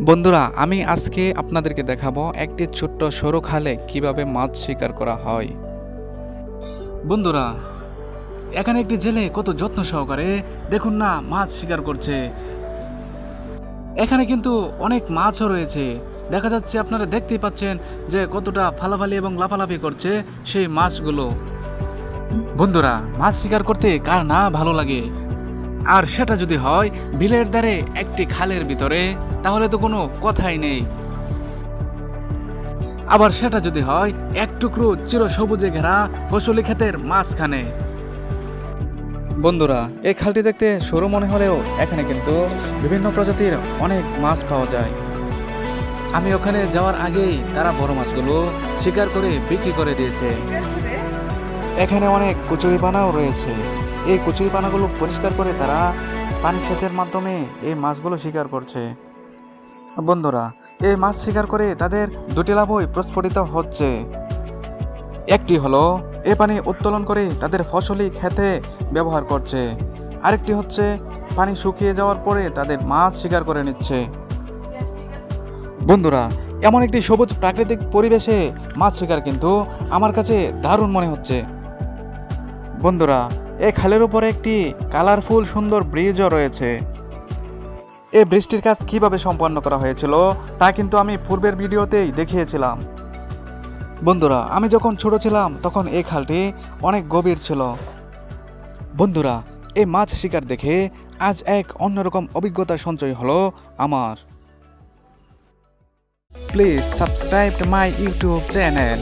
বন্ধুরা, আমি আজকে আপনাদেরকে দেখাবো একটি ছোট্ট সরু খালে কিভাবে মাছ শিকার করা হয়। বন্ধুরা, এখানে একটি জেলে কত যত্ন সহকারে দেখুন না মাছ শিকার করছে। এখানে কিন্তু অনেক মাছও রয়েছে, দেখা যাচ্ছে, আপনারা দেখতেই পাচ্ছেন যে কতটা ফালাফালি এবং লাফালাফি করছে সেই মাছগুলো। বন্ধুরা, মাছ শিকার করতে কার না ভালো লাগে, আর সেটা যদি হয় বিলের ধারে একটি খালের ভিতরে, তাহলে তো কোনো কথাই নেই। আবার সেটা যদি হয় এক টুকরো চিরসবুজে ঘেরা ফসলি ক্ষেতের মাঝখানে। বন্ধুরা, এই খালটি দেখতে সরু মনে হলেও এখানে কিন্তু বিভিন্ন প্রজাতির অনেক মাছ পাওয়া যায়। আমি ওখানে যাওয়ার আগেই তারা বড় মাছগুলো শিকার করে বিক্রি করে দিয়েছে। এখানে অনেক কচুরিপানাও রয়েছে। এই কচুরিপানাগুলো পরিষ্কার করে তারা পানি সেচের মাধ্যমে এই মাছগুলো শিকার করছে। বন্ধুরা, এই মাছ শিকার করে তাদের দুটি লাভই প্রস্ফুটিত হচ্ছে। একটি হলো এ পানি উত্তোলন করে তাদের ফসলি খেতে ব্যবহার করছে, আরেকটি হচ্ছে পানি শুকিয়ে যাওয়ার পরে তাদের মাছ শিকার করে নিচ্ছে। বন্ধুরা, এমন একটি সবুজ প্রাকৃতিক পরিবেশে মাছ শিকার কিন্তু আমার কাছে দারুণ মনে হচ্ছে। বন্ধুরা, এই খালের উপরে একটি কালারফুল সুন্দর ব্রিজও রয়েছে। এই ব্রিজটির কাজ কিভাবে সম্পন্ন করা হয়েছিল তা কিন্তু আমি পূর্বের ভিডিওতেই দেখিয়েছিলাম। বন্ধুরা, আমি যখন ছোট ছিলাম তখন এই খালটি অনেক গভীর ছিল। বন্ধুরা, এই মাছ শিকার দেখে আজ এক অন্যরকম অভিজ্ঞতা সঞ্চয় হলো আমার। Please subscribe my YouTube channel.